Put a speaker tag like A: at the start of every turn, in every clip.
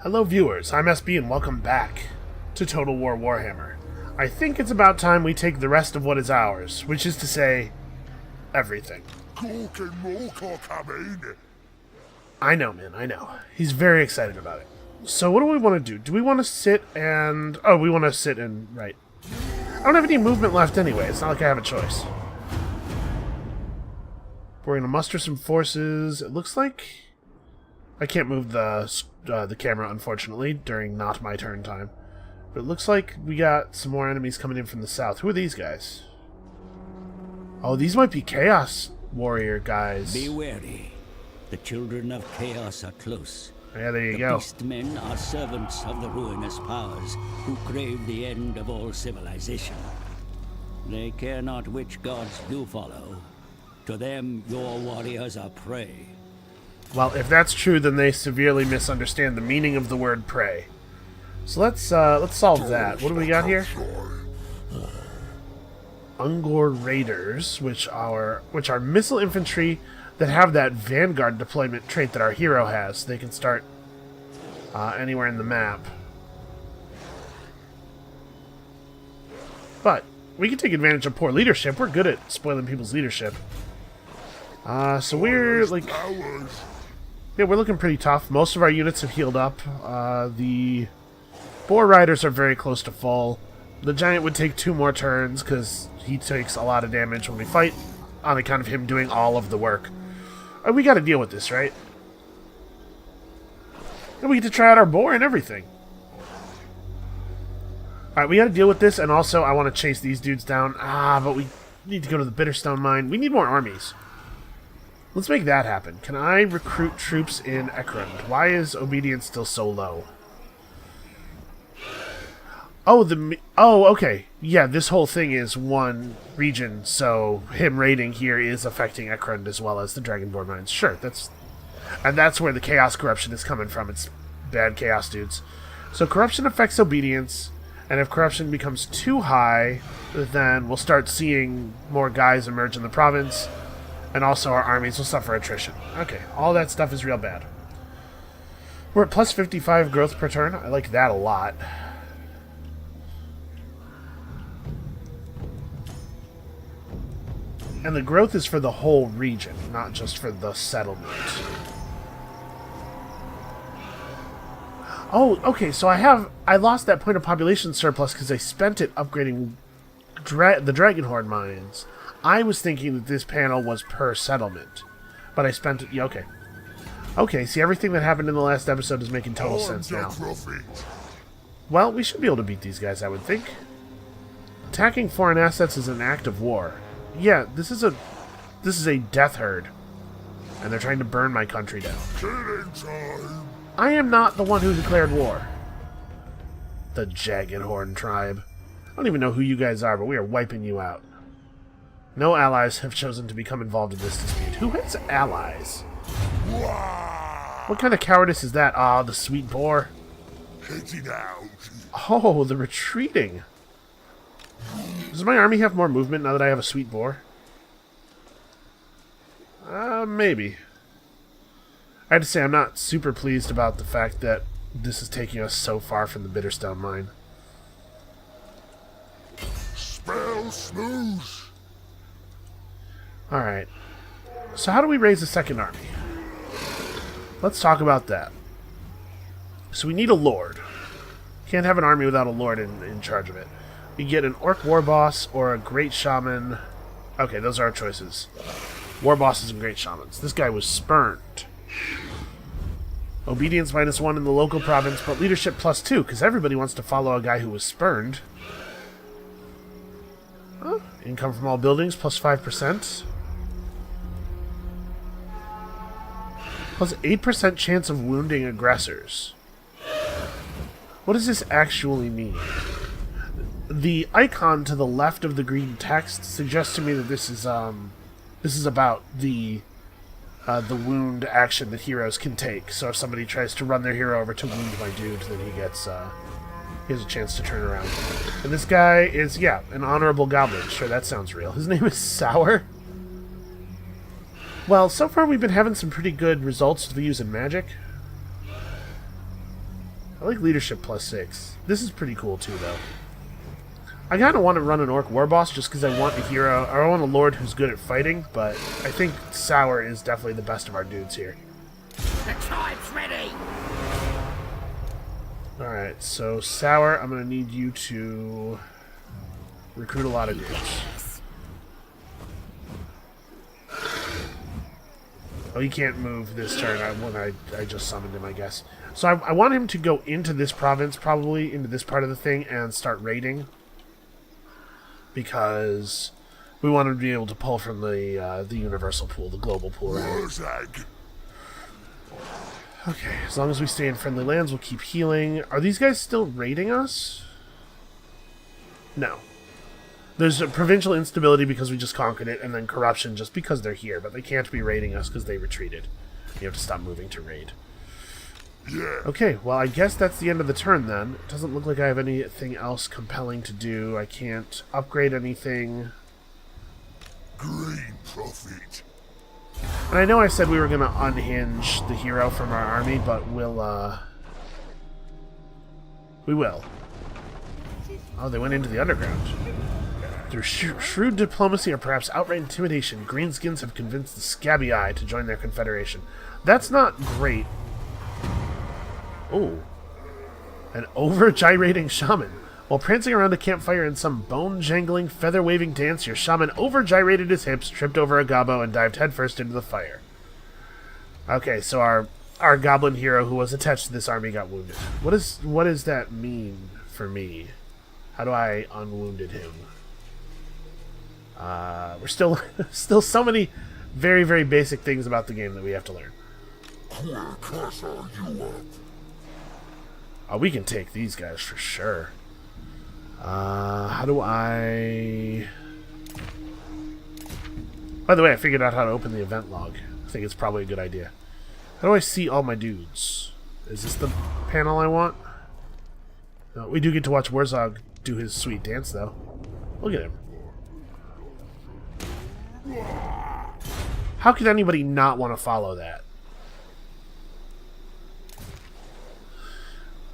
A: Hello viewers, I'm SB and welcome back to Total War Warhammer. I think it's about time we take the rest of what is ours, which is to say, everything. I know, man, I know. He's very excited about it. So what do we want to do? Do we want to sit and... Oh, we want to sit and... Right. I don't have any movement left anyway. It's not like I have a choice. We're going to muster some forces. It looks like... I can't move the camera, unfortunately, during not my turn time. But it looks like we got some more enemies coming in from the south. Who are these guys? Oh, these might be Chaos Warrior guys.
B: Be wary. The children of chaos are close.
A: Yeah, there you go.
B: The beast men are servants of the ruinous powers who crave the end of all civilization. They care not which gods you follow. To them, your warriors are prey.
A: Well, if that's true, then they severely misunderstand the meaning of the word prey. So let's solve that. What do we got here? Ungor Raiders, which are missile infantry that have that vanguard deployment trait that our hero has. They can start anywhere in the map. But we can take advantage of poor leadership. We're good at spoiling people's leadership. So we're like... Yeah, we're looking pretty tough. Most of our units have healed up. The Boar Riders are very close to full. The Giant would take 2 more turns because he takes a lot of damage when we fight on account of him doing all of the work. We got to deal with this, right? And we get to try out our boar and everything. Alright, we got to deal with this, and also I want to chase these dudes down. But we need to go to the Bitterstone Mine. We need more armies. Let's make that happen. Can I recruit troops in Ekrund? Why is obedience still so low? Oh, okay. Yeah, this whole thing is one region, so him raiding here is affecting Ekrund as well as the Dragonborn mines. Sure, that's where the chaos corruption is coming from. It's bad chaos dudes. So corruption affects obedience, and if corruption becomes too high, then we'll start seeing more guys emerge in the province. And also our armies will suffer attrition. Okay, all that stuff is real bad. We're at plus 55 growth per turn. I like that a lot. And the growth is for the whole region, not just for the settlement. Oh, okay, so I lost that point of population surplus because I spent it upgrading the Dragonhorn mines. I was thinking that this panel was per settlement, but I spent it... Yeah, okay. Okay, see, everything that happened in the last episode is making total sense now. Well, we should be able to beat these guys, I would think. Attacking foreign assets is an act of war. Yeah, this is a death herd, and they're trying to burn my country down. I am not the one who declared war. The Jagged Horn tribe. I don't even know who you guys are, but we are wiping you out. No allies have chosen to become involved in this dispute. Who has allies? What kind of cowardice is that? Ah, the sweet boar. Oh, the retreating. Does my army have more movement now that I have a sweet boar? Maybe. I have to say, I'm not super pleased about the fact that this is taking us so far from the Bitterstone Mine.
C: Spell smooth.
A: Alright, so how do we raise a second army? Let's talk about that. So we need a lord. Can't have an army without a lord in charge of it. We get an orc warboss or a great shaman. Okay, those are our choices. Warbosses and great shamans. This guy was spurned. Obedience -1 in the local province, but leadership +2, because everybody wants to follow a guy who was spurned. Huh? Income from all buildings +5%. Plus 8% chance of wounding aggressors. What does this actually mean? The icon to the left of the green text suggests to me that this is about the wound action that heroes can take. So if somebody tries to run their hero over to wound my dude, then he has a chance to turn around. And this guy is, yeah, an honorable goblin. Sure, that sounds real. His name is Sour. Well, so far we've been having some pretty good results with using magic. I like leadership +6. This is pretty cool too, though. I kind of want to run an orc warboss just because I want a hero, or I want a lord who's good at fighting, but I think Sour is definitely the best of our dudes here.
D: The tribe's ready!
A: Alright, so Sour, I'm going to need you to recruit a lot of dudes. Oh, he can't move this turn when I just summoned him, I guess. So I want him to go into this province, probably, into this part of the thing, and start raiding. Because we want him to be able to pull from the universal pool, the global pool. Right? Okay, as long as we stay in friendly lands, we'll keep healing. Are these guys still raiding us? No. There's a provincial instability because we just conquered it, and then corruption just because they're here, but they can't be raiding us because they retreated. You have to stop moving to raid. Yeah. Okay, well, I guess that's the end of the turn then. It doesn't look like I have anything else compelling to do. I can't upgrade anything.
C: Green profit.
A: And I know I said we were going to unhinge the hero from our army, but we will. Oh, they went into the underground. Through shrewd diplomacy or perhaps outright intimidation, Greenskins have convinced the Scabby Eye to join their confederation. That's not great. Oh. An over-gyrating shaman. While prancing around a campfire in some bone-jangling, feather-waving dance, your shaman over-gyrated his hips, tripped over a gobbo, and dived headfirst into the fire. Okay, so our goblin hero who was attached to this army got wounded. What does that mean for me? How do I unwounded him? We're still so many very, very basic things about the game that we have to learn. Oh, we can take these guys for sure. How do I... By the way, I figured out how to open the event log. I think it's probably a good idea. How do I see all my dudes? Is this the panel I want? No, we do get to watch Warzog do his sweet dance, though. Look at him. How could anybody not want to follow that?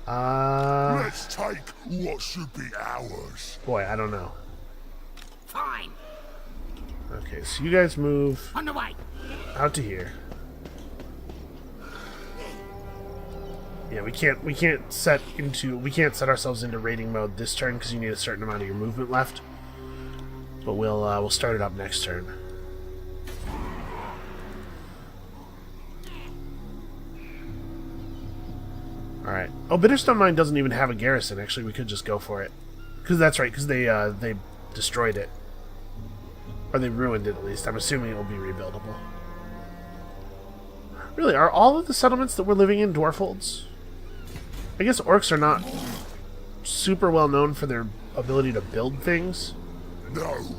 C: Let's take what should be ours.
A: Boy, I don't know.
D: Fine.
A: Okay, so you guys move
D: On the way.
A: out to here. Yeah, we can't set ourselves into raiding mode this turn because you need a certain amount of your movement left. But we'll start it up next turn. Alright. Oh, Bitterstone Mine doesn't even have a garrison. Actually, we could just go for it. Because that's right, because they destroyed it. Or they ruined it, at least. I'm assuming it will be rebuildable. Really, are all of the settlements that we're living in dwarfholds? I guess orcs are not super well known for their ability to build things.
C: No.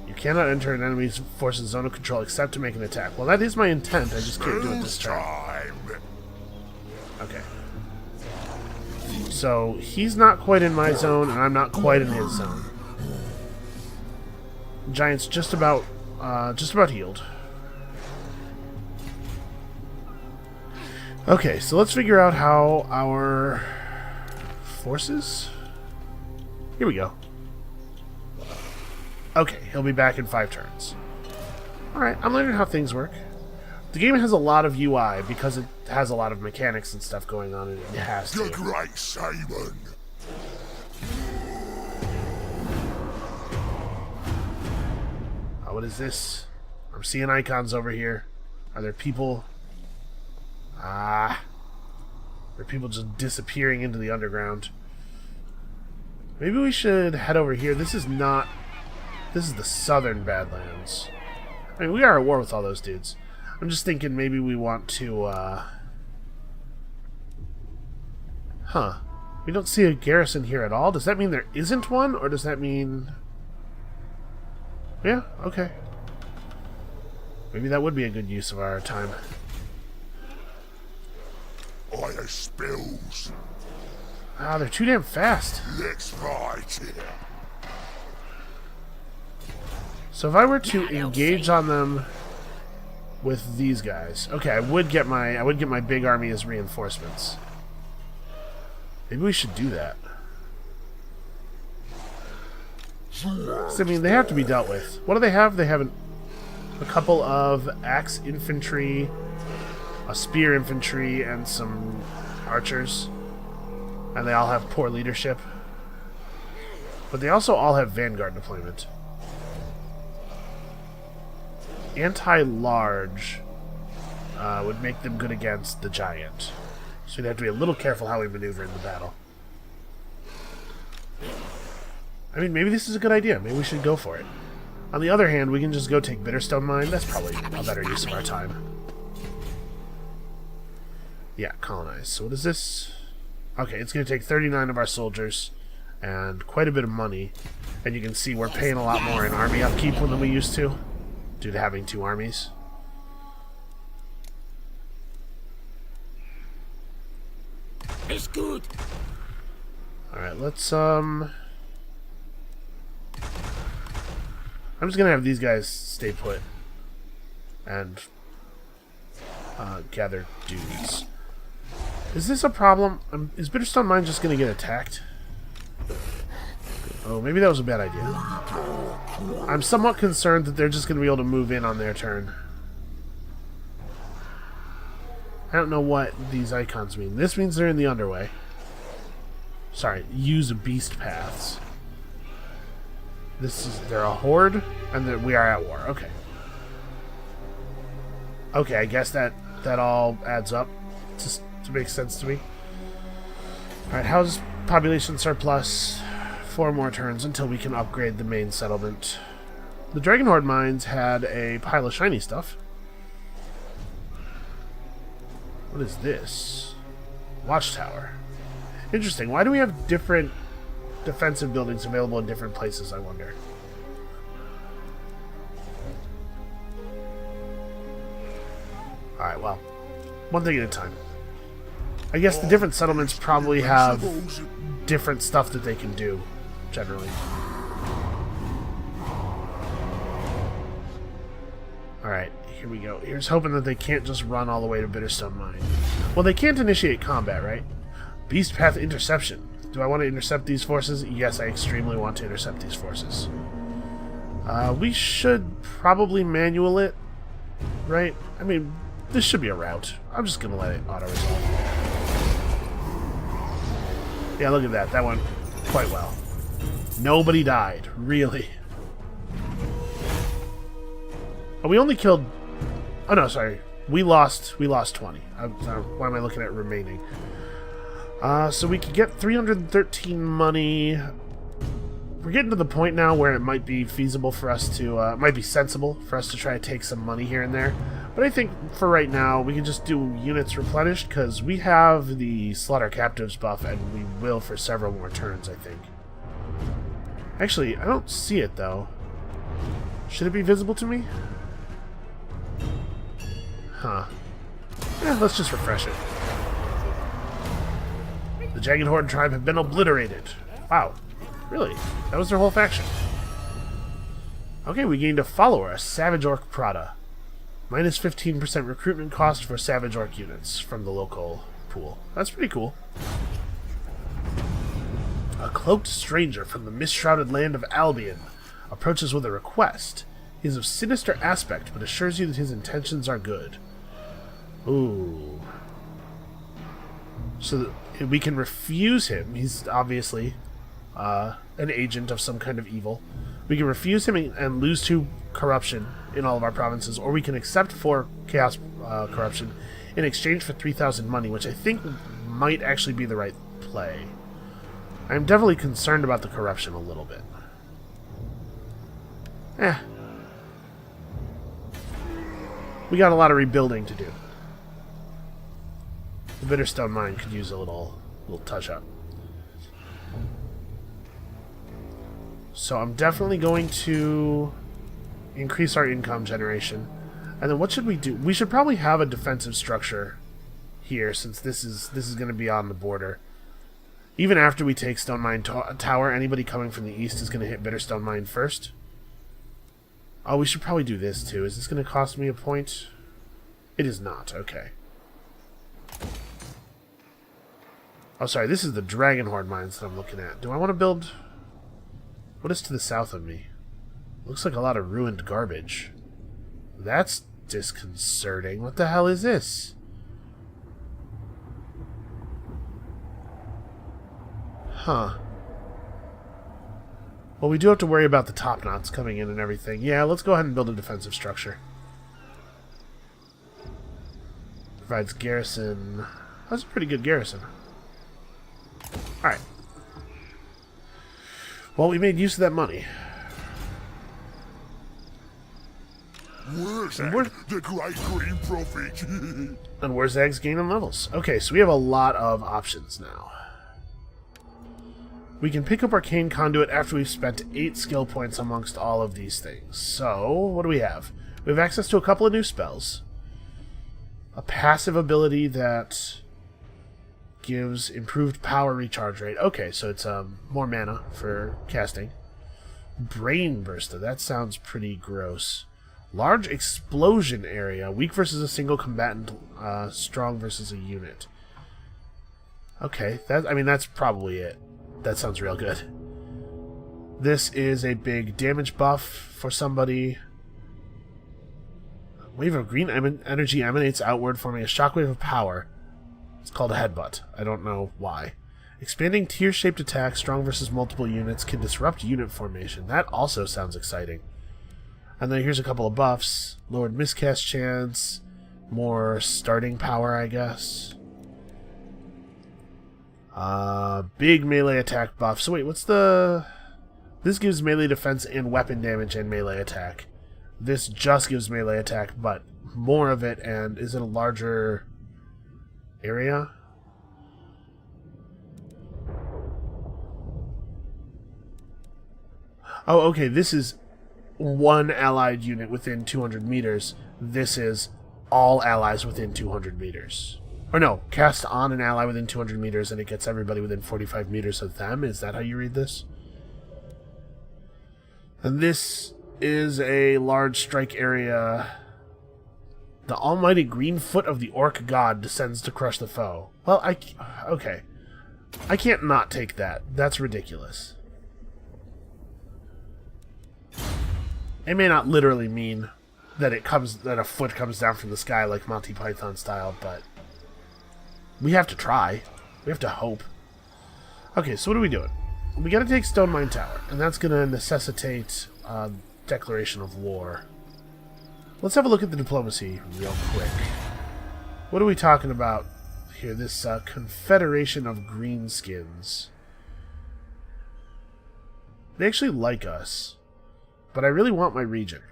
A: You cannot enter an enemy's force's zone of control except to make an attack. Well, that is my intent. I just can't do it this turn. Okay. So, he's not quite in my zone, and I'm not quite in his zone. Giant's just about healed. Okay, so let's figure out how our forces... Here we go. Okay, he'll be back in 5 turns. Alright, I'm learning how things work. The game has a lot of UI because it has a lot of mechanics and stuff going on, and it has to.
C: The Great Shaman.
A: Oh, what is this? I'm seeing icons over here. Are there people? Ah. There are people just disappearing into the underground. Maybe we should head over here. This is the southern Badlands. I mean, we are at war with all those dudes. I'm just thinking maybe we want to, Huh. We don't see a garrison here at all. Does that mean there isn't one? Or does that mean... Yeah, okay. Maybe that would be a good use of our time.
C: Fire spills.
A: Ah, they're too damn fast.
C: Let's fight it.
A: So if I were to engage on them with these guys. Okay, I would get my big army as reinforcements. Maybe we should do that. So, I mean, they have to be dealt with. What do they have? They have a couple of axe infantry, a spear infantry, and some archers. And they all have poor leadership. But they also all have vanguard deployment. Anti-large would make them good against the giant. So we'd have to be a little careful how we maneuver in the battle. I mean, maybe this is a good idea. Maybe we should go for it. On the other hand, we can just go take Bitterstone Mine. That's probably a better use of our time. Yeah, colonize. So what is this? Okay, it's going to take 39 of our soldiers and quite a bit of money. And you can see we're paying a lot more in army upkeep than we used to, due to having 2 armies.
D: It's good.
A: Alright, let's, I'm just gonna have these guys stay put and gather dudes. Is this a problem? Is Bitterstone Mine just gonna get attacked? Oh, maybe that was a bad idea. I'm somewhat concerned that they're just gonna be able to move in on their turn. I don't know what these icons mean. This means they're in the underway. Sorry, use beast paths. They're a horde, and we are at war. Okay. Okay, I guess that all adds up to make sense to me. Alright, how's population surplus? 4 more turns until we can upgrade the main settlement. The Dragon Horde mines had a pile of shiny stuff. What is this? Watchtower. Interesting. Why do we have different defensive buildings available in different places, I wonder? Alright, well, one thing at a time. I guess the different settlements probably have different stuff that they can do, generally. Alright, here we go. Here's hoping that they can't just run all the way to Bitterstone Mine. Well, they can't initiate combat, right? Beast Path Interception. Do I want to intercept these forces? Yes, I extremely want to intercept these forces. We should probably manual it, right? I mean, this should be a route. I'm just going to let it auto-resolve. Yeah, look at that. That went quite well. Nobody died. Really. Oh, we only killed... Oh, no, sorry. We lost 20. Why am I looking at remaining? So we could get 313 money. We're getting to the point now where it might be feasible for us to... it might be sensible for us to try to take some money here and there. But I think for right now, we can just do units replenished, because we have the Slaughter Captives buff, and we will for several more turns, I think. Actually, I don't see it, though. Should it be visible to me? Huh. Yeah, let's just refresh it. The Jagged Horde tribe have been obliterated. Wow. Really? That was their whole faction. Okay, we gained a follower, a Savage Orc Prada. Minus 15% recruitment cost for Savage Orc units from the local pool. That's pretty cool. A cloaked stranger from the mist-shrouded land of Albion approaches with a request. He is of sinister aspect, but assures you that his intentions are good. Ooh. So that we can refuse him. He's obviously an agent of some kind of evil. We can refuse him and lose 2 corruption in all of our provinces, or we can accept 4 chaos corruption in exchange for 3,000 money, which I think might actually be the right play. I'm definitely concerned about the corruption a little bit. We got a lot of rebuilding to do. The Bitterstone Mine could use a little touch-up. So I'm definitely going to increase our income generation. And then what should we do? We should probably have a defensive structure here, since this is going to be on the border. Even after we take Stone Mine Tower, anybody coming from the east is going to hit Bitterstone Mine first. Oh, we should probably do this too. Is this going to cost me a point? It is not. Okay. Oh, sorry. This is the Dragon Horde mines that I'm looking at. Do I want to build... What is to the south of me? Looks like a lot of ruined garbage. That's disconcerting. What the hell is this? Huh. Well, we do have to worry about the top knots coming in and everything. Yeah, let's go ahead and build a defensive structure. Provides garrison. That's a pretty good garrison. Alright. Well, we made use of that money.
C: Where's the great green prophet?
A: And where's Zag's gaining levels? Okay, so we have a lot of options now. We can pick up Arcane Conduit after we've spent 8 skill points amongst all of these things. So, what do we have? We have access to a couple of new spells. A passive ability that gives improved power recharge rate. Okay, so it's more mana for casting. Brain Burster, that sounds pretty gross. Large explosion area. Weak versus a single combatant, strong versus a unit. Okay, that's probably it. That sounds real good. This is a big damage buff for somebody. Wave of green energy emanates outward, forming a shockwave of power. It's called a headbutt. I don't know why. Expanding tier-shaped attack, strong versus multiple units, can disrupt unit formation. That also sounds exciting. And then here's a couple of buffs. Lowered miscast chance. More starting power, I guess. Big melee attack buff. So wait, what's the... This gives melee defense and weapon damage and melee attack. This just gives melee attack, but more of it, and is it a larger area? Oh, okay, this is one allied unit within 200 meters. This is all allies within 200 meters. Or no, cast on an ally within 200 meters and it gets everybody within 45 meters of them. Is that how you read this? And this is a large strike area. The almighty green foot of the orc god descends to crush the foe. Well, okay. I can't not take that. That's ridiculous. It may not literally mean that that a foot comes down from the sky like Monty Python style, but we have to try. We have to hope. Okay, so what are we doing? We gotta take Stone Mine Tower, and that's gonna necessitate declaration of war. Let's have a look at the diplomacy real quick. What are we talking about here? This Confederation of Greenskins. They actually like us, but I really want my region.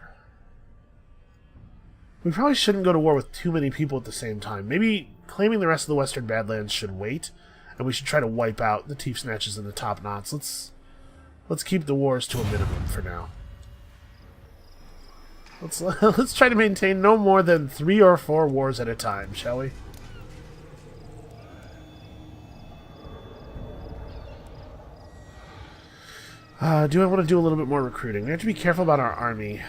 A: We probably shouldn't go to war with too many people at the same time. Maybe claiming the rest of the Western Badlands should wait, and we should try to wipe out the Teeth Snatches and the Top Knots. Let's keep the wars to a minimum for now. Let's try to maintain no more than 3 or 4 wars at a time, shall we? Do I want to do a little bit more recruiting? We have to be careful about our army.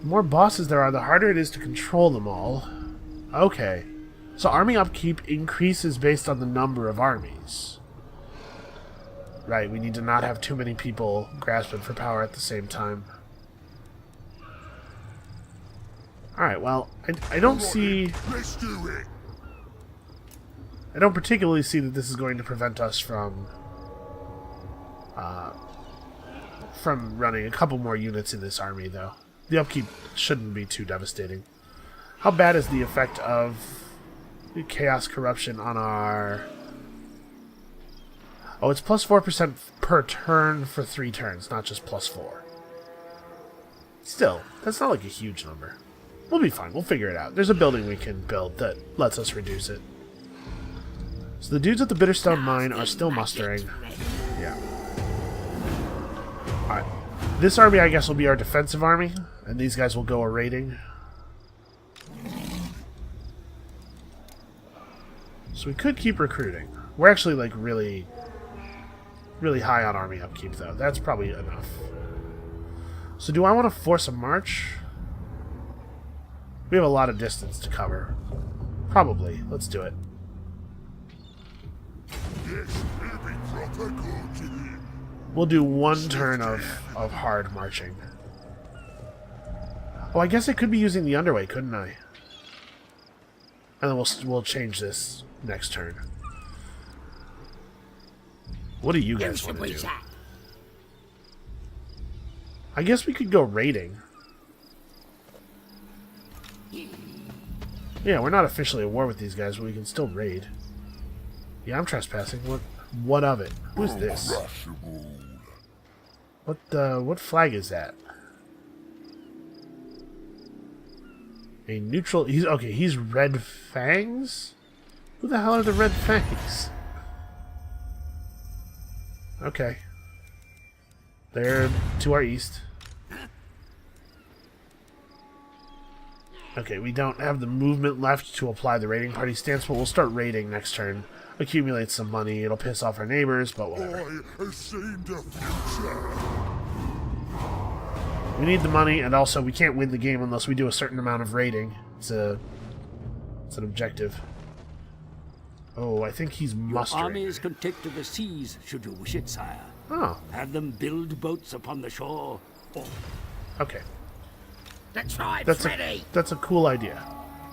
A: The more bosses there are, the harder it is to control them all. Okay. So army upkeep increases based on the number of armies. Right, we need to not have too many people grasping for power at the same time. Alright, well, I don't see...
C: Let's do it.
A: I don't particularly see that this is going to prevent us from running a couple more units in this army, though. The upkeep shouldn't be too devastating. How bad is the effect of the Chaos Corruption on our... Oh, it's plus 4% per turn for 3 turns, not just plus 4. Still, that's not like a huge number. We'll be fine. We'll figure it out. There's a building we can build that lets us reduce it. So the dudes at the Bitterstone Mine are still mustering. Yeah. Alright. This army, I guess, will be our defensive army, and these guys will go a raiding. So we could keep recruiting. We're actually, like, really high on army upkeep, though. That's probably enough. So do I want to force a march? We have a lot of distance to cover. Probably. Let's do it.
C: Yes, it'll be proper good.
A: We'll do one turn of hard marching. Oh, I guess I could be using the underway, couldn't I? And then we'll change this next turn. What do you guys want to do? I guess we could go raiding. Yeah, we're not officially at war with these guys, but we can still raid. Yeah, I'm trespassing. What of it? Who's this? What flag is that? A neutral... He's Red Fangs? Who the hell are the Red Fangs? Okay. They're to our east. Okay, we don't have the movement left to apply the raiding party stance, but we'll start raiding next turn. Accumulate some money. It'll piss off our neighbors, but whatever.
C: I have seen the future.
A: We need the money, and also we can't win the game unless we do a certain amount of raiding. It's an objective. Oh, I think he's mustering.
D: Your armies can take to the seas should you wish it, sire.
A: Oh,
D: Have them build boats upon the shore.
A: okay.
D: The tribe's
A: That's
D: ready.
A: that's a cool idea.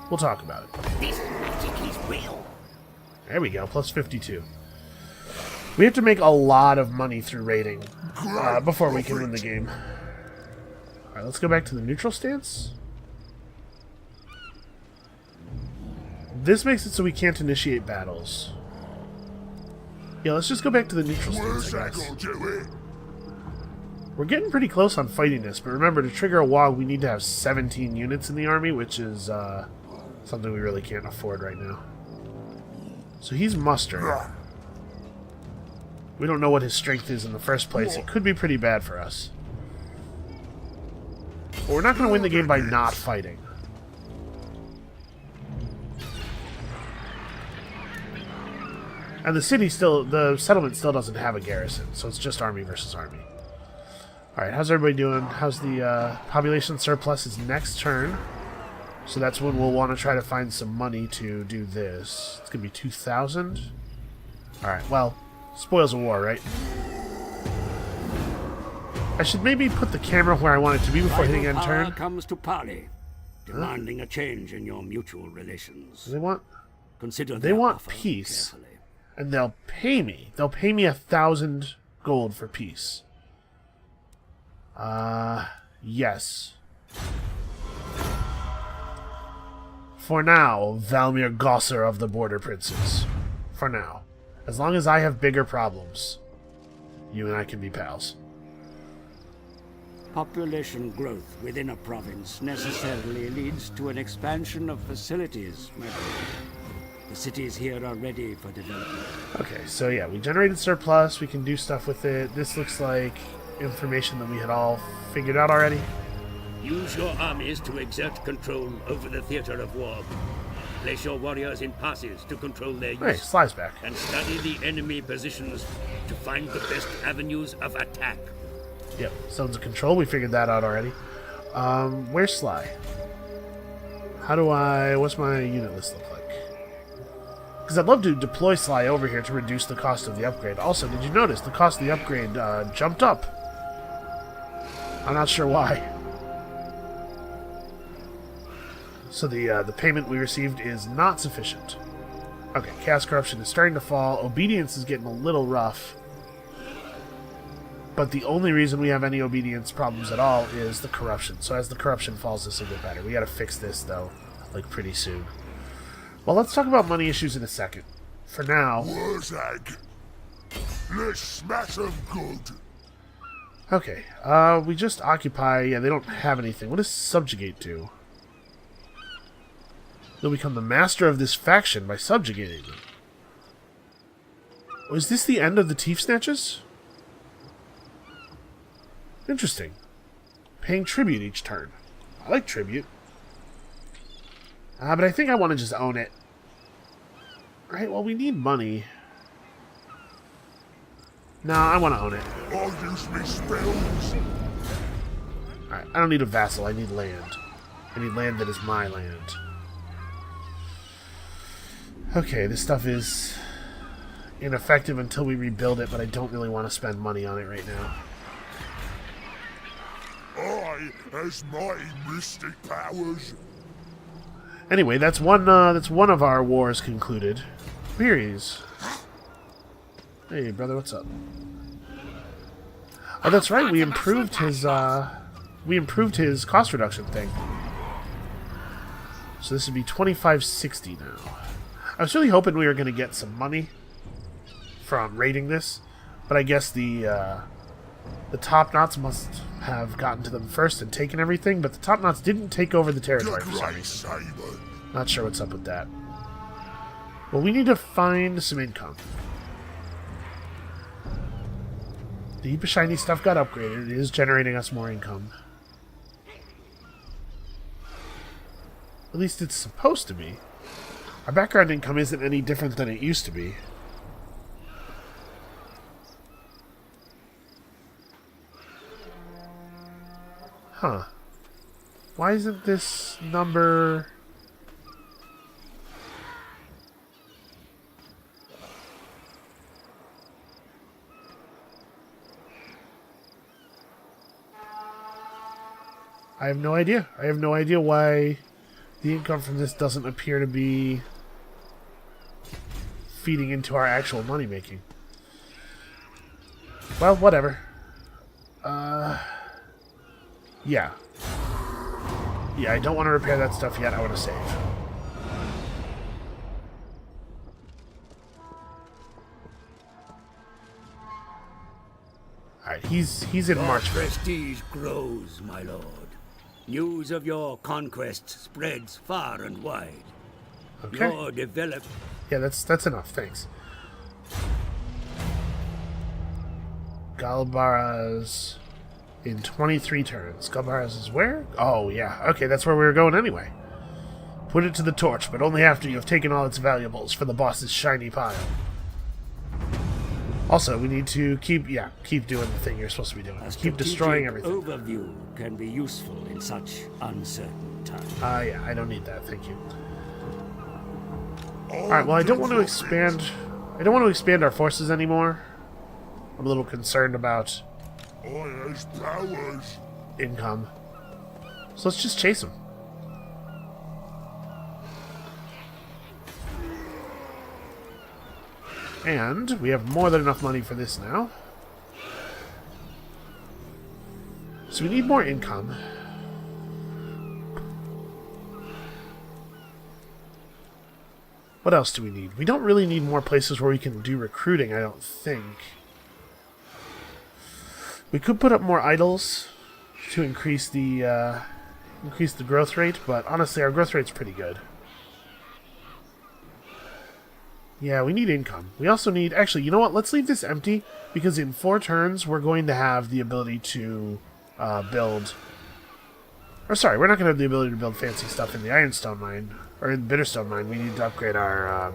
A: We'll talk about it.
D: This magic is real.
A: There we go, plus 52. We have to make a lot of money through raiding before we can win the game. Alright, let's go back to the neutral stance. This makes it so we can't initiate battles. Yeah, let's just go back to the neutral stance, I guess. We're getting pretty close on fightiness, but remember, to trigger a wall, we need to have 17 units in the army, which is something we really can't afford right now. So he's mustering. We don't know what his strength is in the first place. It could be pretty bad for us. But we're not going to win the game by not fighting. And the settlement still doesn't have a garrison, so it's just army versus army. Alright, how's everybody doing? How's the population surplus is next turn. So that's when we'll want to try to find some money to do this. It's going to be 2,000. Alright, well, spoils of war, right? I should maybe put the camera where I want it to be before hitting end
D: Power
A: turn.
D: comes to parley, demanding a change in your mutual relations.
A: They want
D: Consider
A: they
D: their
A: want
D: offer
A: peace.
D: carefully.
A: And they'll pay me. They'll pay me 1,000 gold for peace. Yes. For now, Valmir Gosser of the Border Princes. For now. As long as I have bigger problems, you and I can be pals.
D: Population growth within a province necessarily leads to an expansion of facilities, my lord. The cities here are ready for development.
A: Okay, so yeah, we generated surplus. We can do stuff with it. This looks like information that we had all figured out already.
E: Use your armies to exert control over the theater of war. Place your warriors in passes to control their use.
A: Hey, Sly's back.
E: And study the enemy positions to find the best avenues of attack.
A: Yep, zones of control. We figured that out already. Where's Sly? What's my unit list look like? Because I'd love to deploy Sly over here to reduce the cost of the upgrade. Also, did you notice the cost of the upgrade jumped up? I'm not sure why. So the payment we received is not sufficient. Okay, Chaos Corruption is starting to fall. Obedience is getting a little rough. But the only reason we have any obedience problems at all is the corruption. So as the corruption falls, this will get better. We gotta fix this, though, like, pretty soon. Well, let's talk about money issues in a second. For now...
C: Wurzag. Let's smash them good.
A: Okay, we just occupy... Yeah, they don't have anything. What does subjugate do? They'll become the master of this faction by subjugating them. Oh, is this the end of the Thief Snatches? Interesting. Paying tribute each turn. I like tribute. But I think I want to just own it. Right, well, we need money. No, I want to own it.
C: I'll use me spells.
A: Alright, I don't need a vassal, I need land. I need land that is my land. Okay, this stuff is ineffective until we rebuild it, but I don't really want to spend money on it right now.
C: I has mighty mystic powers.
A: Anyway, that's one of our wars concluded. Here he is. Hey, brother, what's up? Oh, that's right. We improved his cost reduction thing. So this would be 2560 now. I was really hoping we were going to get some money from raiding this, but I guess the top knots must have gotten to them first and taken everything. But the top knots didn't take over the territory for some reason. Not sure what's up with that. Well, we need to find some income. The heap of shiny stuff got upgraded. It is generating us more income. At least it's supposed to be. Our background income isn't any different than it used to be. Huh. Why isn't this number... I have no idea. I have no idea why the income from this doesn't appear to be feeding into our actual money making. Well, whatever. Yeah. Yeah, I don't want to repair that stuff yet. I want to save. Alright, he's in March.
E: Prestige grows, my lord. News of your conquests spreads far and wide.
A: Okay.
E: Your develop.
A: Yeah, that's enough. Thanks. Galbaraz in 23 turns. Galbaraz is where? Oh, yeah. Okay, that's where we were going anyway. Put it to the torch, but only after you have taken all its valuables for the boss's shiny pile. Also, we need to keep doing the thing you're supposed to be doing. Keep destroying everything.
D: Overview can be useful in such uncertain times.
A: Yeah, I don't need that, thank you. Alright, well, I don't want to expand our forces anymore. I'm a little concerned about income. So let's just chase them. And we have more than enough money for this now. So we need more income. What else do we need? We don't really need more places where we can do recruiting, I don't think. We could put up more idols to increase the growth rate, but honestly, our growth rate's pretty good. Yeah, we need income. We also need... Actually, you know what? Let's leave this empty, because in 4 turns, we're going to have the ability to build... Or sorry, we're not going to have the ability to build fancy stuff in the Ironstone Mine, or in the Bitterstone Mine. We need to upgrade our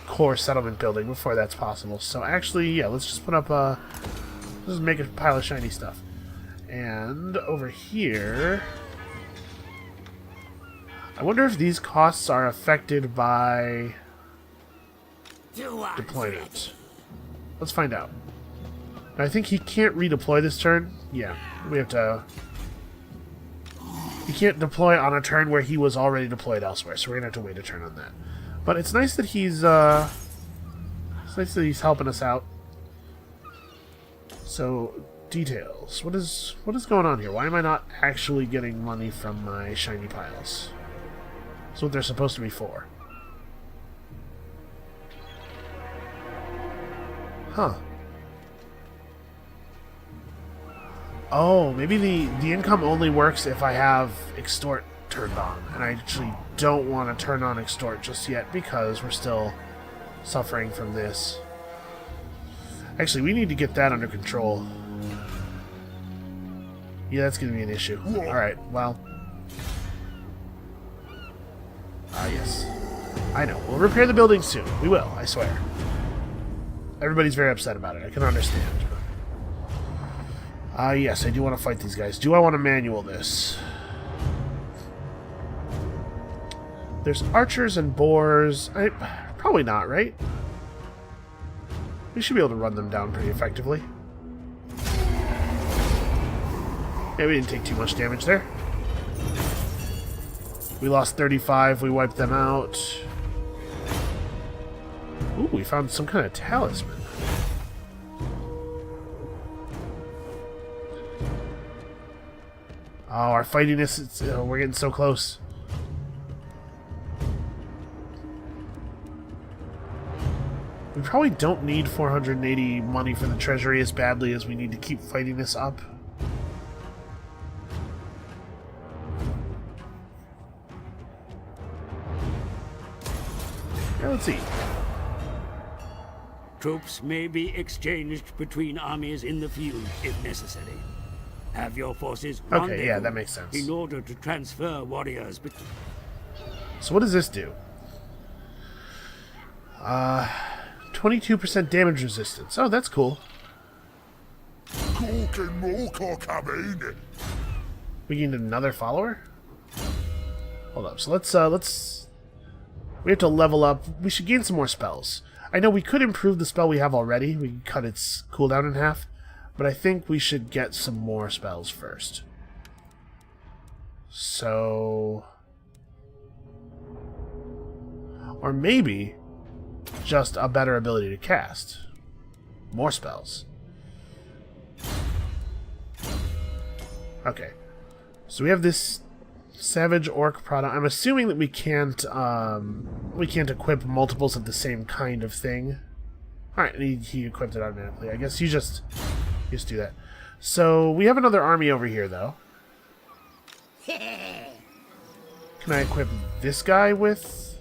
A: core settlement building before that's possible. So actually, yeah, let's just put up let's just make a pile of shiny stuff. And over here... I wonder if these costs are affected by deployment. Let's find out. I think he can't redeploy this turn. Yeah, we have to... He can't deploy on a turn where he was already deployed elsewhere, so we're gonna have to wait a turn on that. But it's nice that he's helping us out. So, details. What is going on here? Why am I not actually getting money from my shiny piles? That's what they're supposed to be for. Huh. Oh, maybe the income only works if I have extort turned on. And I actually don't want to turn on extort just yet because we're still suffering from this. Actually, we need to get that under control. Yeah, that's going to be an issue. Alright, well... yes. I know. We'll repair the building soon. We will, I swear. Everybody's very upset about it. I can understand. Yes, I do want to fight these guys. Do I want to manual this? There's archers and boars. Probably not, right? We should be able to run them down pretty effectively. Yeah, we didn't take too much damage there. We lost 35. We wiped them out. Ooh, we found some kind of talisman. Oh, our fightiness, we're getting so close. We probably don't need 480 money for the treasury as badly as we need to keep fighting this up. Yeah, let's see.
D: Troops may be exchanged between armies in the field if necessary. Have your forces
A: Okay, yeah, that makes sense.
D: in order to transfer warriors.
A: So what does this do? 22% damage resistance. Oh, that's cool. We gained another follower? Hold up. So let's we have to level up. We should gain some more spells. I know we could improve the spell we have already. We can cut its cooldown in half. But I think we should get some more spells first. So... Or maybe just a better ability to cast. More spells. Okay. So we have this Savage Orc product. I'm assuming that we can't equip multiples of the same kind of thing. Alright, he equipped it automatically. I guess you just do that. So we have another army over here, though. Can I equip this guy with...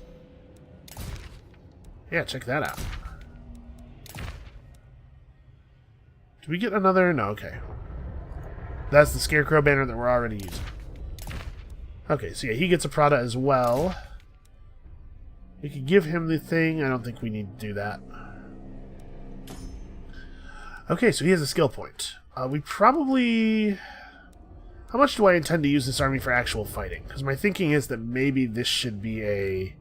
A: Yeah, check that out. Do we get another? No, okay. That's the Scarecrow banner that we're already using. Okay, so yeah, he gets a Prada as well. We could give him the thing. I don't think we need to do that. Okay, so he has a skill point. We probably... How much do I intend to use this army for actual fighting? Because my thinking is that maybe this should be a...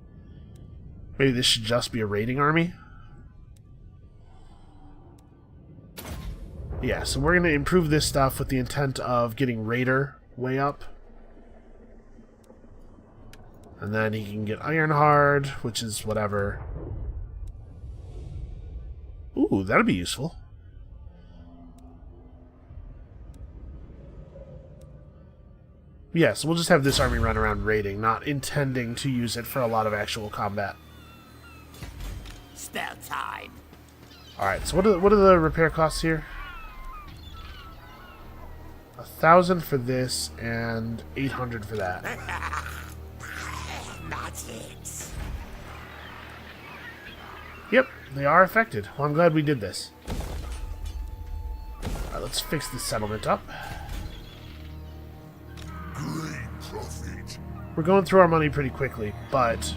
A: Maybe this should just be a raiding army. Yeah, so we're going to improve this stuff with the intent of getting Raider way up. And then he can get Ironhard, which is whatever. Ooh, that'll be useful. Yeah, so we'll just have this army run around raiding, not intending to use it for a lot of actual combat.
D: Spell time.
A: Alright, so what are the repair costs here? 1,000 for this and 800 for that.
D: Not it.
A: Yep, they are affected. Well, I'm glad we did this. Alright, let's fix this settlement up. We're going through our money pretty quickly, but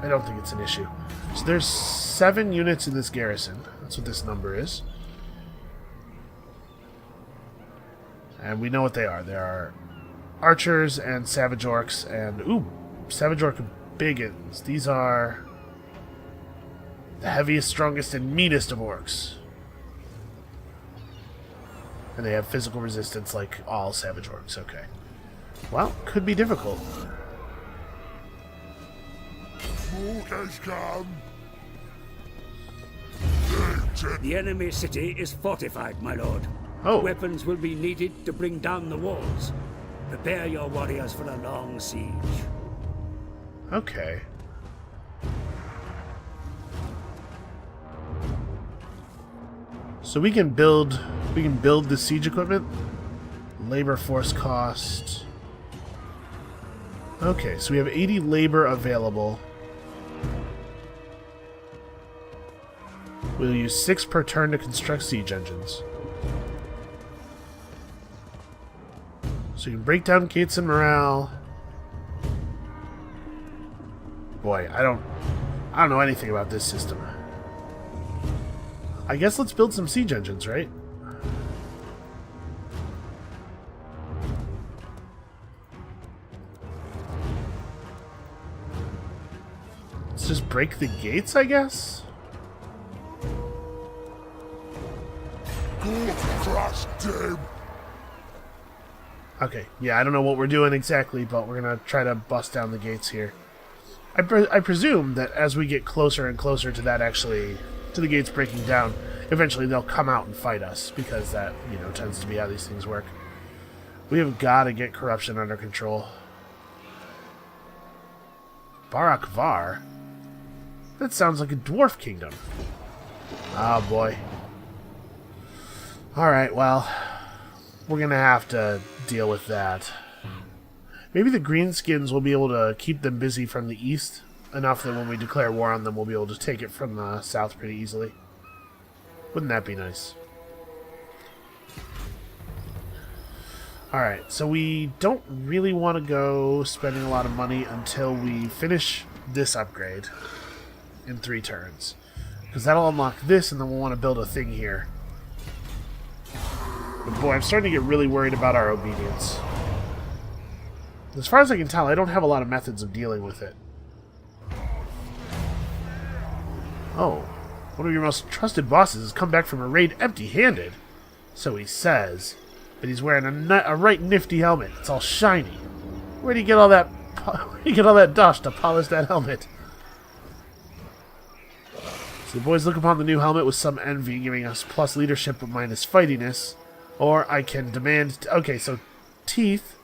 A: I don't think it's an issue. So there's 7 units in this garrison. That's what this number is. And we know what they are. There are archers and savage orcs and... Ooh, savage orc biggins. These are the heaviest, strongest, and meanest of orcs. And they have physical resistance like all savage orcs. Okay. Well, could be difficult.
D: The enemy city is fortified, my lord.
A: Oh.
D: Weapons will be needed to bring down the walls. Prepare your warriors for a long siege.
A: Okay. So we can build the siege equipment. Labor force cost. Okay, so we have 80 labor available. We'll use 6 per turn to construct siege engines. So you can break down gates and morale. Boy, I don't know anything about this system. I guess let's build some siege engines, right? just break the gates, I guess?
C: Go crush them.
A: Okay, yeah, I don't know what we're doing exactly, but we're gonna try to bust down the gates here. I presume that as we get closer and closer to that to the gates breaking down, eventually they'll come out and fight us, because that, tends to be how these things work. We have got to get corruption under control. Barak Var? That sounds like a dwarf kingdom. Oh boy. Alright, well, we're gonna have to deal with that. Maybe the greenskins will be able to keep them busy from the east, enough that when we declare war on them, we'll be able to take it from the south pretty easily. Wouldn't that be nice? Alright, so we don't really want to go spending a lot of money until we finish this upgrade in 3 turns. Because that'll unlock this, and then we'll want to build a thing here. But boy, I'm starting to get really worried about our obedience. As far as I can tell, I don't have a lot of methods of dealing with it. Oh, one of your most trusted bosses has come back from a raid empty-handed. So he says. But he's wearing a right nifty helmet. It's all shiny. Where do you get all that? Where do you get all that dust to polish that helmet? So the boys look upon the new helmet with some envy, giving us plus leadership but minus fightiness. Or I can demand... Okay, so teeth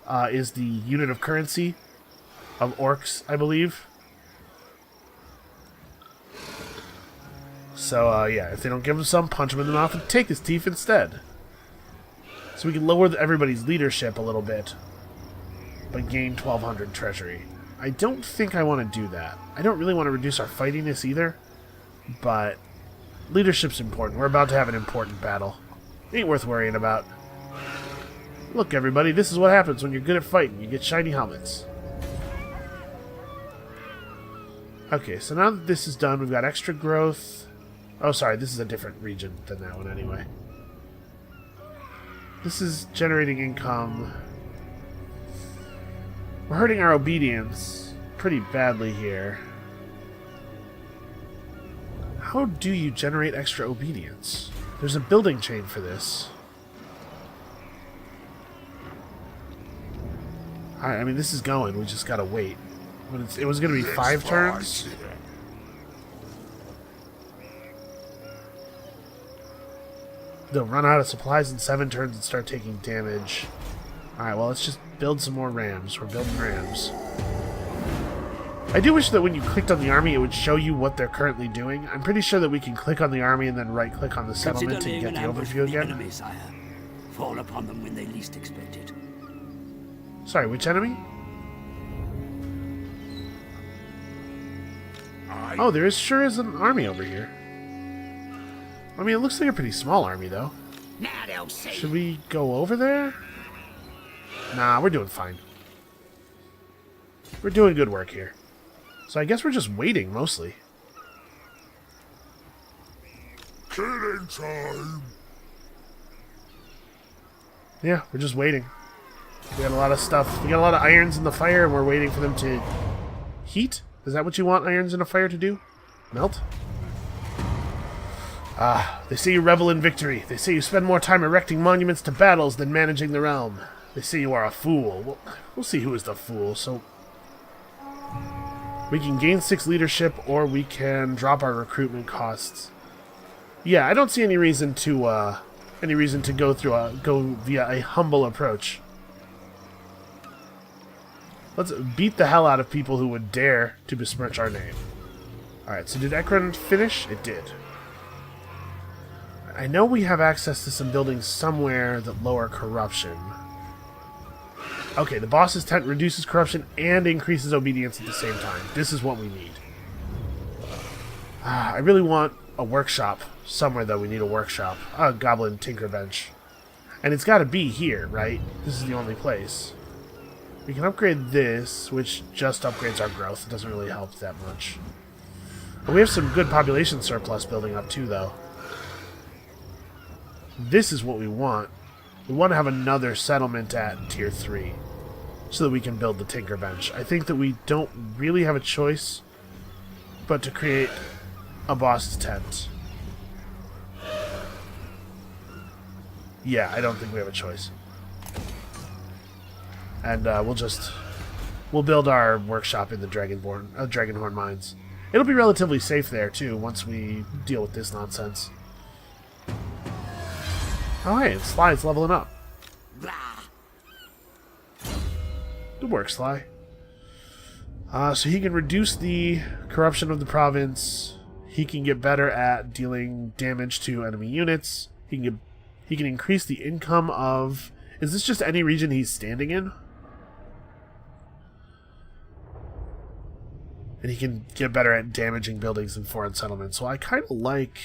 A: is the unit of currency of orcs, I believe. So, yeah, if they don't give him some, punch him in the mouth and take his teeth instead. So we can lower everybody's leadership a little bit, but gain 1,200 treasury. I don't think I want to do that. I don't really want to reduce our fightiness either, but leadership's important. We're about to have an important battle. Ain't worth worrying about. Look, everybody, this is what happens when you're good at fighting. You get shiny helmets. Okay, so now that this is done, we've got extra growth. Oh, sorry, this is a different region than that one anyway. This is generating income. We're hurting our obedience pretty badly here. How do you generate extra obedience? There's a building chain for this. Alright, I mean, this is going. We just gotta wait. But it was gonna be 5 turns. They'll run out of supplies in 7 turns and start taking damage. Alright, well, let's just build some more rams. We're building rams. I do wish that when you clicked on the army, it would show you what they're currently doing. I'm pretty sure that we can click on the army and then right-click on the settlement to get the overview again.
D: Enemy, sire. Fall upon them when they least expect it.
A: Sorry, which enemy? Oh, there sure is an army over here. I mean, it looks like a pretty small army, though.
D: Now they'll see.
A: Should we go over there? Nah, we're doing fine. We're doing good work here. So I guess we're just waiting, mostly.
C: Killing time.
A: Yeah, we're just waiting. We got a lot of stuff. We got a lot of irons in the fire, and we're waiting for them to heat? Is that what you want irons in a fire to do? Melt? Ah, they say you revel in victory. They say you spend more time erecting monuments to battles than managing the realm. They say you are a fool. We'll see who is the fool, so... We can gain 6 leadership, or we can drop our recruitment costs. Yeah, I don't see any reason to go via a humble approach. Let's beat the hell out of people who would dare to besmirch our name. Alright, so did Ekron finish? It did. I know we have access to some buildings somewhere that lower corruption. Okay, the boss's tent reduces corruption and increases obedience at the same time. This is what we need. I really want a workshop. Somewhere, though, we need a workshop. A goblin tinker bench. And it's got to be here, right? This is the only place. We can upgrade this, which just upgrades our growth. It doesn't really help that much. But we have some good population surplus building up, too, though. This is what we want. We want to have another settlement at Tier 3 so that we can build the Tinker Bench. I think that we don't really have a choice but to create a boss tent. Yeah, I don't think we have a choice. And we'll build our workshop in the Dragonhorn mines. It'll be relatively safe there too once we deal with this nonsense. Oh hey, Sly's leveling up. Good work, Sly. So he can reduce the corruption of the province. He can get better at dealing damage to enemy units. He can increase the income of... Is this just any region he's standing in? And he can get better at damaging buildings in foreign settlements. So I kind of like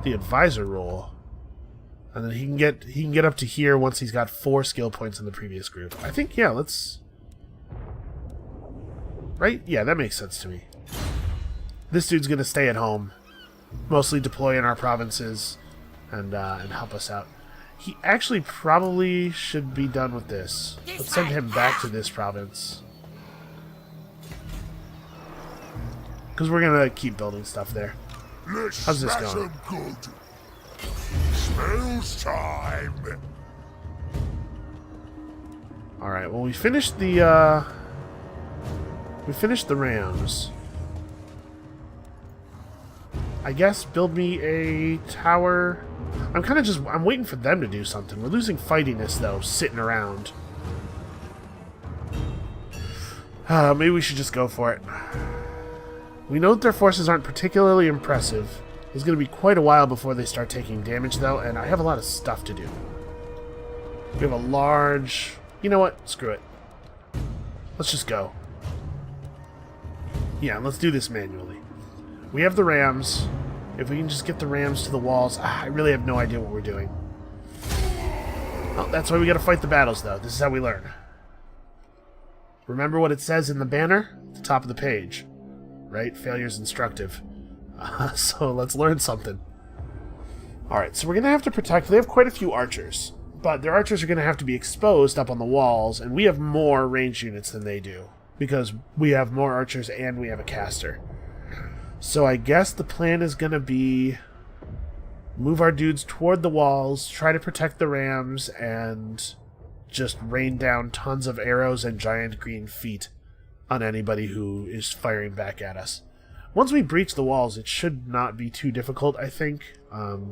A: the advisor role. And then he can get up to here once he's got 4 skill points in the previous group. I think, yeah, let's... Right? Yeah, that makes sense to me. This dude's going to stay at home. Mostly deploy in our provinces and help us out. He actually probably should be done with this. Let's send him back to this province. Because we're going to keep building stuff there. How's this going?
C: Good. Smells time.
A: Alright, well we finished the rams. I guess build me a tower. I'm waiting for them to do something. We're losing fightiness though, sitting around. Maybe we should just go for it. We know that their forces aren't particularly impressive. It's going to be quite a while before they start taking damage though, and I have a lot of stuff to do. We have a large... You know what? Screw it. Let's just go. Yeah, let's do this manually. We have the rams. If we can just get the rams to the walls... I really have no idea what we're doing. Oh, that's why we gotta fight the battles, though. This is how we learn. Remember what it says in the banner? At the top of the page. Right? Failure's instructive. So let's learn something. Alright, so we're gonna have to protect... They have quite a few archers. But their archers are gonna have to be exposed up on the walls, and we have more range units than they do. Because we have more archers and we have a caster. So I guess the plan is going to be move our dudes toward the walls, try to protect the rams, and just rain down tons of arrows and giant green feet on anybody who is firing back at us. Once we breach the walls, it should not be too difficult, I think.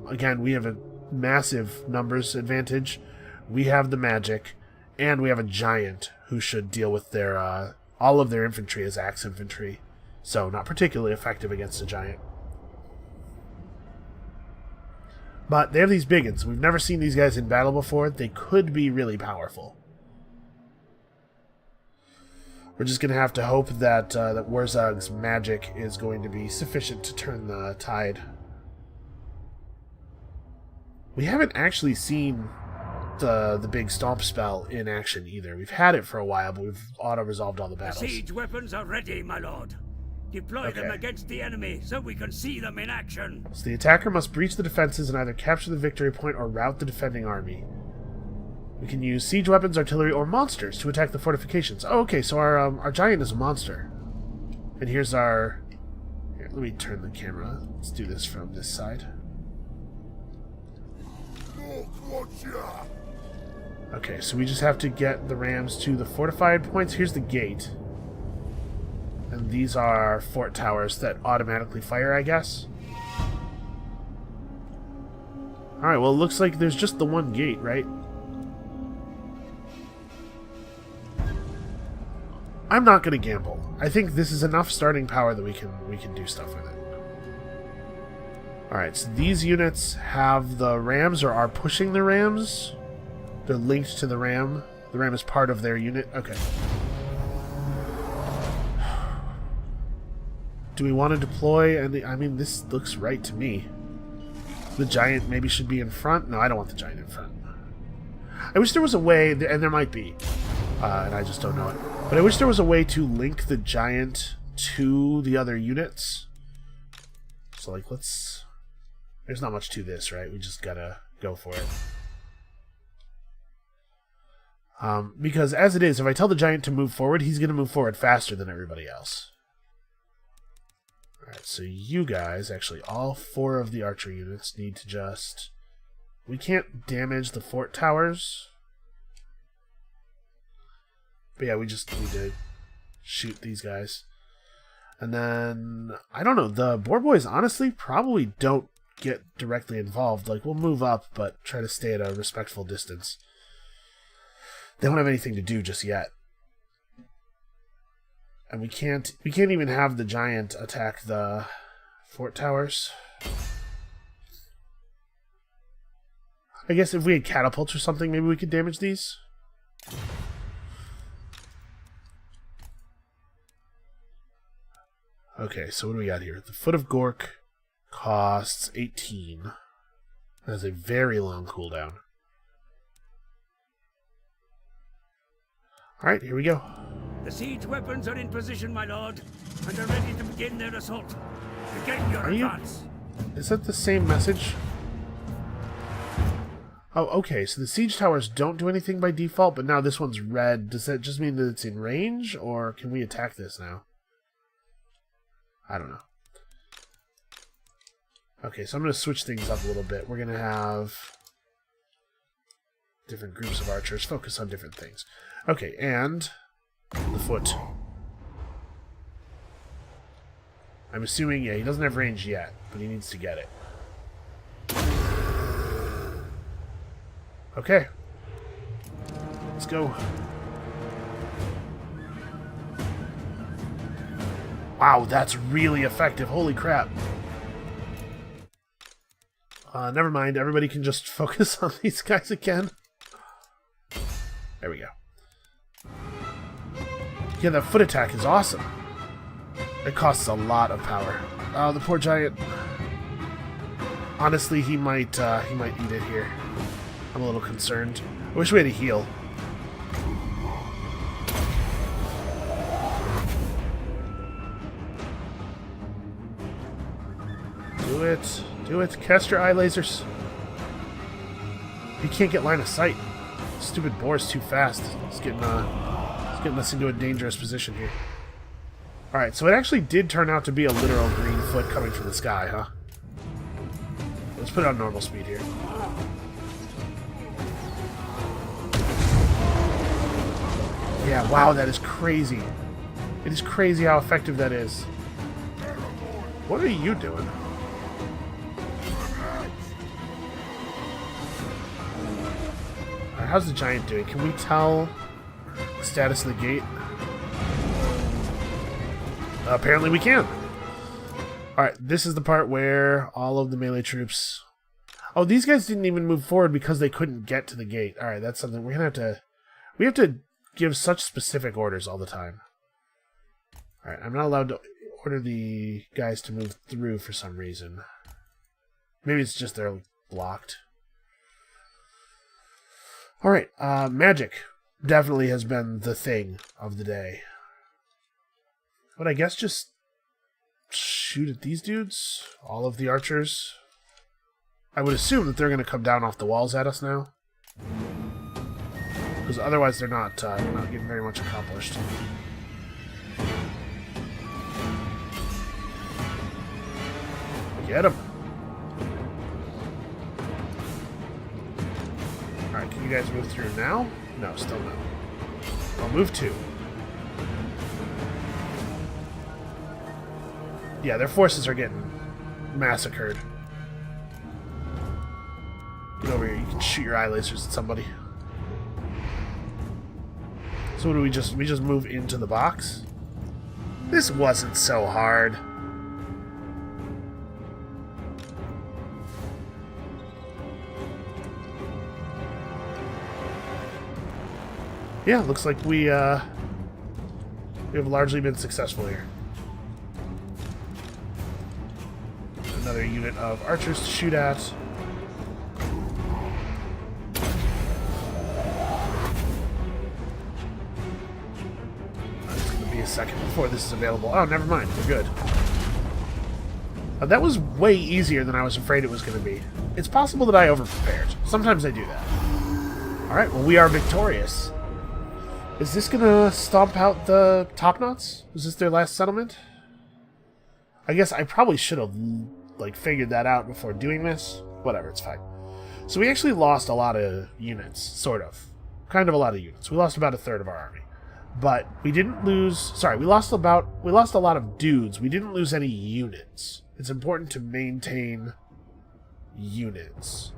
A: Again, we have a massive numbers advantage. We have the magic, and we have a giant who should deal with their all of their infantry as axe infantry. So, not particularly effective against a giant. But they have these biggins. We've never seen these guys in battle before. They could be really powerful. We're just going to have to hope that that Warzog's magic is going to be sufficient to turn the tide. We haven't actually seen the big stomp spell in action either. We've had it for a while, but we've auto-resolved all the battles.
D: The siege weapons are ready, my lord. Deploy them against the enemy so we can see them in action.
A: So the attacker must breach the defenses and either capture the victory point or rout the defending army. We can use siege weapons, artillery, or monsters to attack the fortifications. Oh, okay, so our giant is a monster. And here's our... Here, let me turn the camera. Let's do this from this side. Okay, so we just have to get the rams to the fortified points. Here's the gate. And these are fort towers that automatically fire, I guess. Alright, well it looks like there's just the one gate, right? I'm not gonna gamble. I think this is enough starting power that we can do stuff with it. Alright, so these units have the rams or are pushing the rams. They're linked to the ram. The ram is part of their unit. Okay. Do we want to deploy? And I mean, this looks right to me. The giant maybe should be in front. No, I don't want the giant in front. I wish there was a way, and there might be, and I just don't know it. But I wish there was a way to link the giant to the other units. So, like, let's... There's not much to this, right? We just gotta go for it. Because as it is, if I tell the giant to move forward, he's gonna move forward faster than everybody else. Alright, so you guys, actually all 4 of the archer units need to just... We can't damage the fort towers. But yeah, we just need to shoot these guys. And then, I don't know, the boar boys honestly probably don't get directly involved. Like, we'll move up, but try to stay at a respectful distance. They don't have anything to do just yet. And we can't even have the giant attack the fort towers. I guess if we had catapults or something, maybe we could damage these. Okay, so what do we got here? The Foot of Gork costs 18. That has a very long cooldown. Alright, here we go.
D: The siege weapons are in position, my lord, and are ready to begin their assault. Begin your advance.
A: Is that the same message? Oh, okay, so the siege towers don't do anything by default, but now this one's red. Does that just mean that it's in range, or can we attack this now? I don't know. Okay, so I'm going to switch things up a little bit. We're going to have different groups of archers focus on different things. Okay, and the foot. I'm assuming, yeah, he doesn't have range yet, but he needs to get it. Okay. Let's go. Wow, that's really effective. Holy crap. Never mind. Everybody can just focus on these guys again. There we go. Yeah, that foot attack is awesome. It costs a lot of power. Oh, the poor giant. Honestly, he might eat it here. I'm a little concerned. I wish we had a heal. Do it. Do it. Cast your eye lasers. You can't get line of sight. Stupid boar's too fast. It's getting us into a dangerous position here. Alright, so it actually did turn out to be a literal green foot coming from the sky, huh? Let's put it on normal speed here. Yeah, wow, that is crazy. It is crazy how effective that is. What are you doing? Alright, how's the giant doing? Can we tell the status of the gate? Apparently we can. Alright, this is the part where all of the melee troops... Oh, these guys didn't even move forward because they couldn't get to the gate. Alright, that's something we're gonna have to... We have to give such specific orders all the time. Alright, I'm not allowed to order the guys to move through for some reason. Maybe it's just they're blocked. Alright, magic definitely has been the thing of the day. But I guess just shoot at these dudes? All of the archers? I would assume that they're going to come down off the walls at us now. Because otherwise they're not getting very much accomplished. Get him! Alright, can you guys move through now? No, still no. I'll move 2. Yeah, their forces are getting massacred. Get over here, you can shoot your eye lasers at somebody. So what do we just move into the box? This wasn't so hard. Yeah, looks like we have largely been successful here. Another unit of archers to shoot at. It's going to be a second before this is available. Oh, never mind. We're good. That was way easier than I was afraid it was going to be. It's possible that I overprepared. Sometimes I do that. Alright, well, we are victorious. Is this going to stomp out the Top Knots? Is this their last settlement? I guess I probably should have, like, figured that out before doing this. Whatever, it's fine. So we actually lost a lot of units, sort of. Kind of a lot of units. We lost about a third of our army. But we didn't lose... Sorry, we lost a lot of dudes. We didn't lose any units. It's important to maintain units.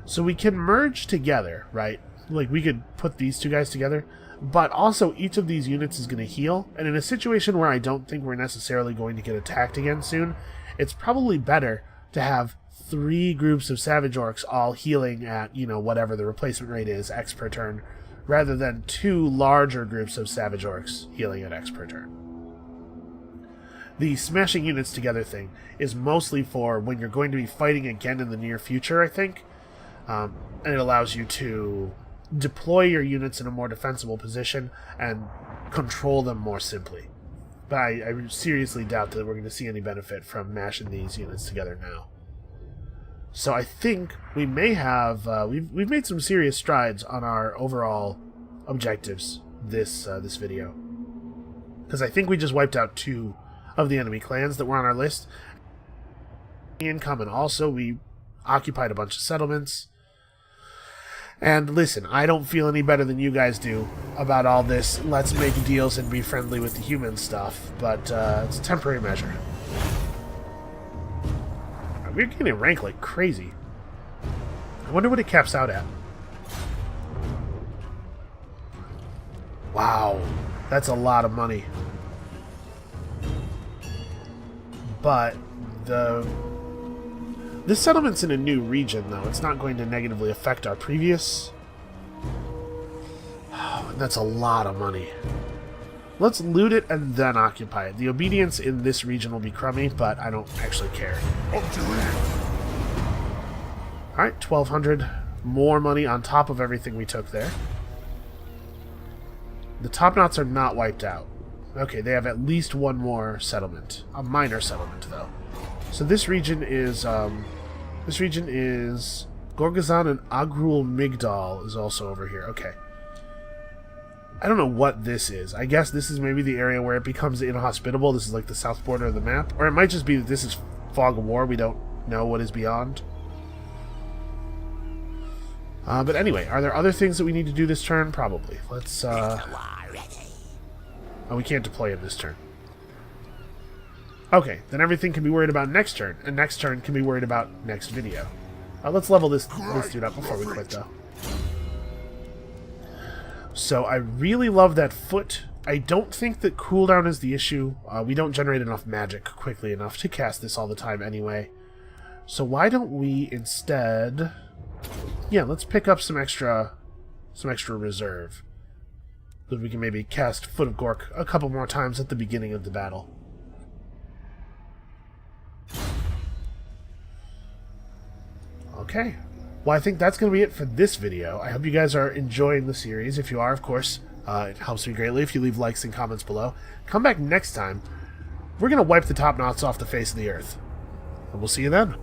A: So we can merge together, right? Like, we could put these two guys together. But also, each of these units is going to heal. And in a situation where I don't think we're necessarily going to get attacked again soon, it's probably better to have 3 groups of Savage Orcs all healing at, you know, whatever the replacement rate is, X per turn, rather than 2 larger groups of Savage Orcs healing at X per turn. The smashing units together thing is mostly for when you're going to be fighting again in the near future, I think. And it allows you to deploy your units in a more defensible position and control them more simply. But I seriously doubt that we're going to see any benefit from mashing these units together now. So I think we may have... we've made some serious strides on our overall objectives this video. Because I think we just wiped out 2 of the enemy clans that were on our list. In common also, we occupied a bunch of settlements. And listen, I don't feel any better than you guys do about all this let's make deals and be friendly with the human stuff, but it's a temporary measure. We're getting rank like crazy. I wonder what it caps out at. Wow, that's a lot of money. But this settlement's in a new region, though. It's not going to negatively affect our previous. Oh, that's a lot of money. Let's loot it and then occupy it. The obedience in this region will be crummy, but I don't actually care. Alright, 1,200 more money on top of everything we took there. The top knots are not wiped out. Okay, they have at least 1 more settlement. A minor settlement, though. So this region is Gorgazan, and Agrul Migdal is also over here. Okay. I don't know what this is. I guess this is maybe the area where it becomes inhospitable. This is like the south border of the map. Or it might just be that this is Fog of War. We don't know what is beyond. But anyway, are there other things that we need to do this turn? Probably. Let's, Oh, we can't deploy him this turn. Okay, then everything can be worried about next turn, and next turn can be worried about next video. Let's level this dude up before we quit, though. So I really love that foot. I don't think that cooldown is the issue. We don't generate enough magic quickly enough to cast this all the time anyway. So why don't we instead... Yeah, let's pick up some extra reserve. So we can maybe cast Foot of Gork a couple more times at the beginning of the battle. Okay. Well, I think that's going to be it for this video. I hope you guys are enjoying the series. If you are, of course, it helps me greatly if you leave likes and comments below. Come back next time. We're going to wipe the top knots off the face of the earth. And we'll see you then.